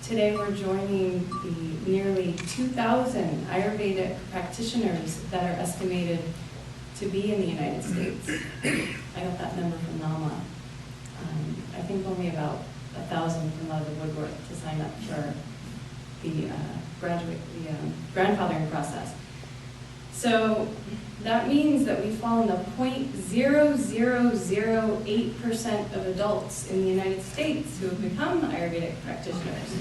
Today we're joining the nearly 2,000 Ayurvedic practitioners that are estimated to be in the United States. I got that number from Nama. I think only about 1,000 come out of the woodwork to sign up for the grandfathering process. So that means that we fall in the 0.0008% of adults in the United States who have become Ayurvedic practitioners.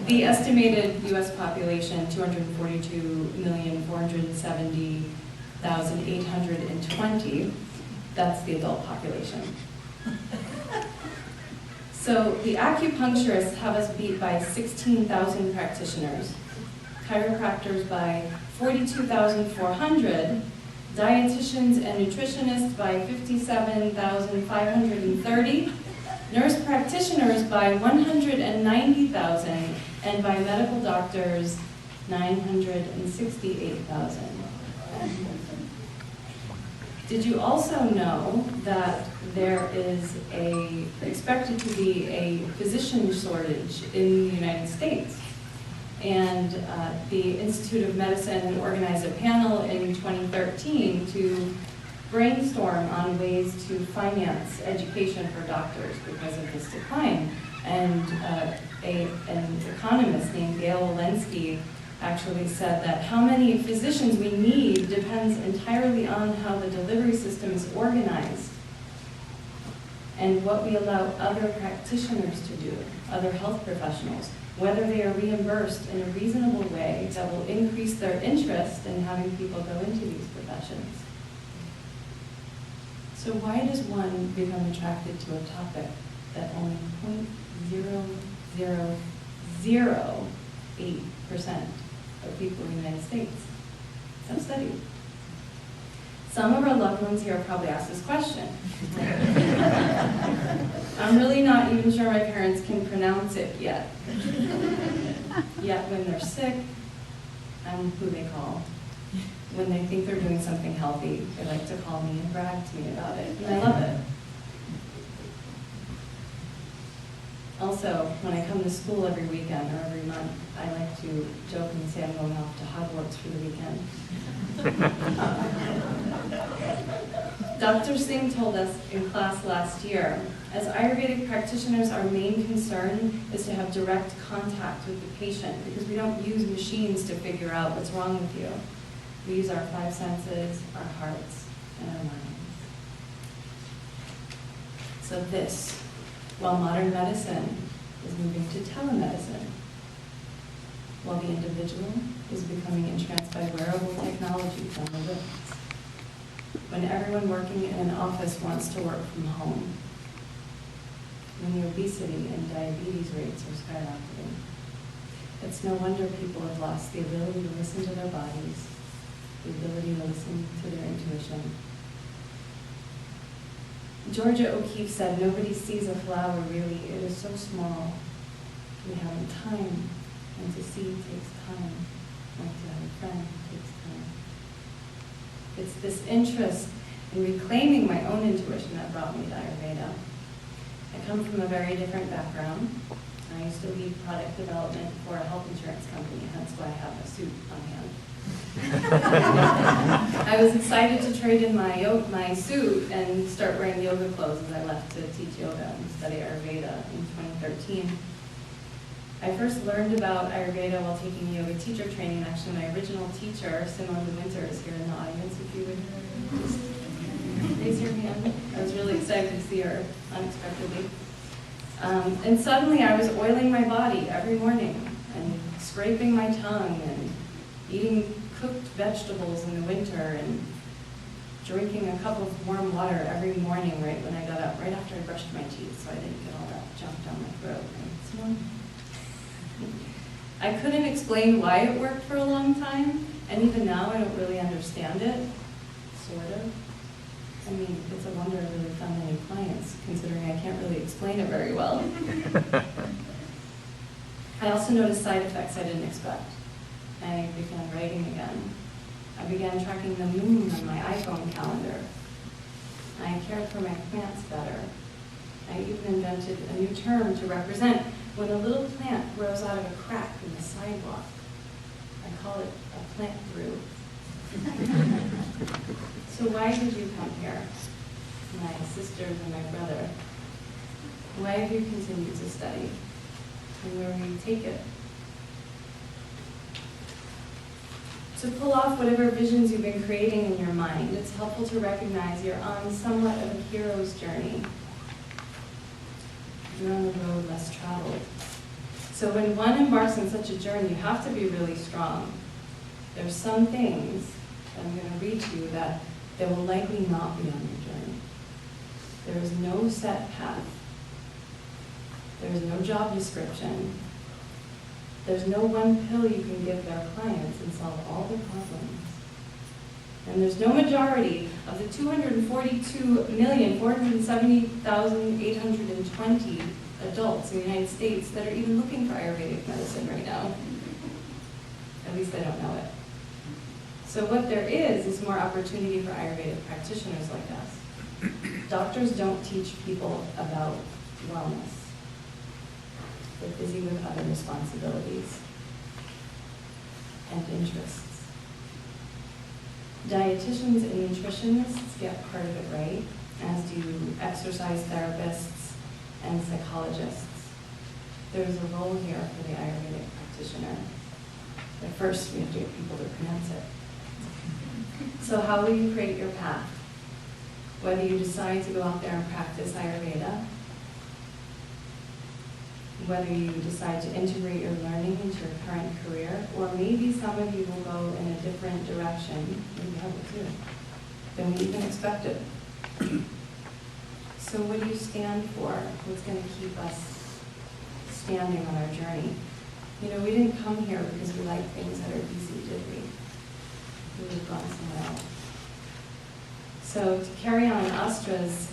The estimated US population, 242,470,820, that's the adult population. So the acupuncturists have us beat by 16,000 practitioners, chiropractors by 42,400, dietitians and nutritionists by 57,530, nurse practitioners by 190,000, and by medical doctors, 968,000. Did you also know that there is expected to be a physician shortage in the United States? And the Institute of Medicine organized a panel in 2013 to brainstorm on ways to finance education for doctors because of this decline. And an economist named Gail Walensky actually said that how many physicians we need depends entirely on how the delivery system is organized and what we allow other practitioners to do, other health professionals, whether they are reimbursed in a reasonable way that will increase their interest in having people go into these professions. So why does one become attracted to a topic that only 0.0008% of people in the United States have studied? Some of our loved ones here have probably asked this question. I'm really not even sure my parents can pronounce it yet. Yet when they're sick, I'm who they call. When they think they're doing something healthy, they like to call me and brag to me about it, and I love it. Also, when I come to school every weekend or every month, I like to joke and say I'm going off to Hogwarts for the weekend. Dr. Singh told us in class last year, as Ayurvedic practitioners, our main concern is to have direct contact with the patient because we don't use machines to figure out what's wrong with you. We use our five senses, our hearts, and our minds. So this, while modern medicine is moving to telemedicine, while the individual is becoming entranced by wearable technologies on the wrist, when everyone working in an office wants to work from home, when the obesity and diabetes rates are skyrocketing, it's no wonder people have lost the ability to listen to their bodies, the ability to listen to their intuition. Georgia O'Keeffe said, "Nobody sees a flower really. It is so small. We haven't time, and to see takes time, like to have a friend takes time." It's this interest in reclaiming my own intuition that brought me to Ayurveda. I come from a very different background. I used to lead product development for a health insurance company, hence why I have a suit on hand. I was excited to trade in my suit and start wearing yoga clothes as I left to teach yoga and study Ayurveda in 2013. I first learned about Ayurveda while taking yoga teacher training. Actually, my original teacher, Simone de Winter, is here in the audience. If you would just raise your hand. I was really excited to see her unexpectedly. And suddenly I was oiling my body every morning and scraping my tongue and eating cooked vegetables in the winter and drinking a cup of warm water every morning right when I got up, right after I brushed my teeth so I didn't get all that junk down my throat. I couldn't explain why it worked for a long time, and even now I don't really understand it, sort of. I mean, it's a wonder I really found any clients, considering I can't really explain it very well. I also noticed side effects I didn't expect. I began writing again. I began tracking the moon on my iPhone calendar. I cared for my plants better. I even invented a new term to represent when a little plant grows out of a crack in the sidewalk, I call it a plant through. So why did you come here, my sisters and my brother? Why have you continued to study? And where will you take it? To pull off whatever visions you've been creating in your mind, it's helpful to recognize you're on somewhat of a hero's journey. You're on the road less traveled. So when one embarks on such a journey, you have to be really strong. There's some things that I'm going to read to you that will likely not be on your journey. There is no set path. There is no job description. There's no one pill you can give their clients and solve all their problems. And there's no majority of the 242,470,820 adults in the United States that are even looking for Ayurvedic medicine right now. At least they don't know it. So what there is more opportunity for Ayurvedic practitioners like us. Doctors don't teach people about wellness. They're busy with other responsibilities and interests. Dietitians and nutritionists get part of it right, as do exercise therapists and psychologists. There's a role here for the Ayurvedic practitioner. But first, we have to get people to pronounce it. So how will you create your path? Whether you decide to go out there and practice Ayurveda, whether you decide to integrate your learning into your current career, or maybe some of you will go in a different direction, maybe I will too, than we even expected. So what do you stand for? What's going to keep us standing on our journey? You know, we didn't come here because we like things that are easy, did we? We would have gone somewhere else. So to carry on Astra's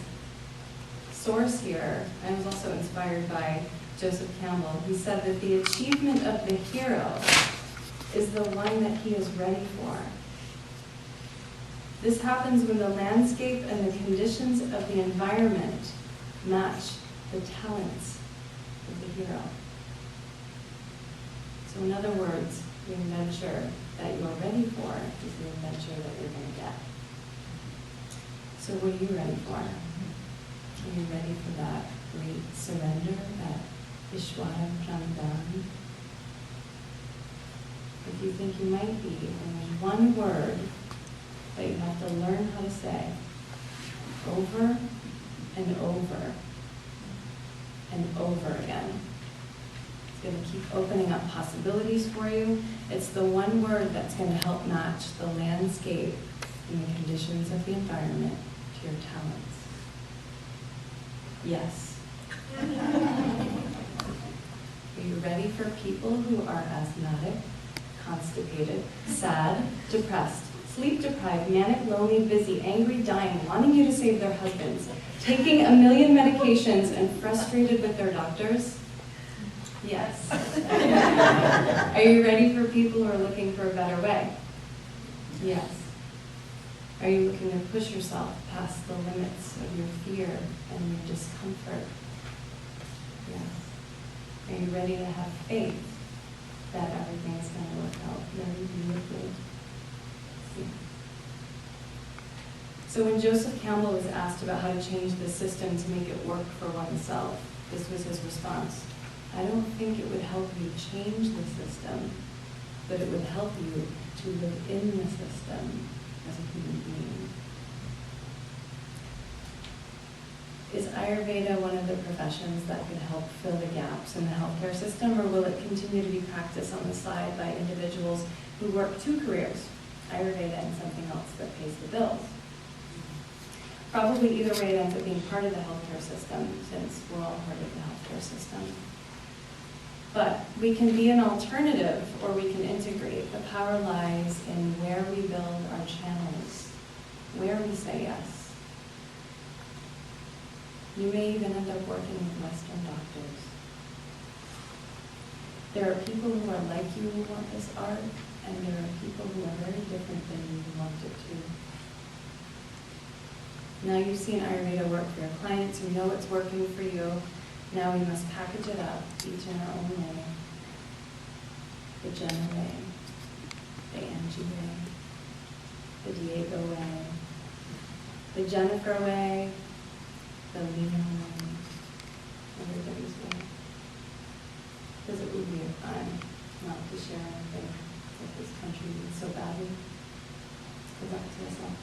source here, I was also inspired by Joseph Campbell. He said that the achievement of the hero is the one that he is ready for. This happens when the landscape and the conditions of the environment match the talents of the hero. So in other words, the adventure that you're ready for is the adventure that you're going to get. So what are you ready for? Are you ready for that great surrender, that Ishwara Pranadhan? If you think you might be, then there's one word that you have to learn how to say over and over and over again. It's going to keep opening up possibilities for you. It's the one word that's going to help match the landscape and the conditions of the environment to your talents. Yes. Are you ready for people who are asthmatic, constipated, sad, depressed, sleep-deprived, manic, lonely, busy, angry, dying, wanting you to save their husbands, taking a million medications and frustrated with their doctors? Yes. Are you ready for people who are looking for a better way? Yes. Are you looking to push yourself past the limits of your fear and your discomfort? Yes. Are you ready to have faith that everything's going to work out very beautifully? Yeah. So when Joseph Campbell was asked about how to change the system to make it work for oneself, this was his response. I don't think it would help you change the system, but it would help you to live in the system as a human being. Is Ayurveda one of the professions that could help fill the gaps in the healthcare system, or will it continue to be practiced on the side by individuals who work two careers, Ayurveda and something else that pays the bills? Probably either way it ends up being part of the healthcare system, since we're all part of the healthcare system. But we can be an alternative, or we can integrate. The power lies in where we build our channels, where we say yes. You may even end up working with Western doctors. There are people who are like you who want this art, and there are people who are very different than you who want it too. Now you've seen Ayurveda work for your clients, you know it's working for you. Now we must package it up, each in our own way. The Jenna way, the Angie way, the Diego way, the Jennifer way, the Lena way, everybody's way. Because it would be a crime not to share anything that this country needs so badly. Go back to us all.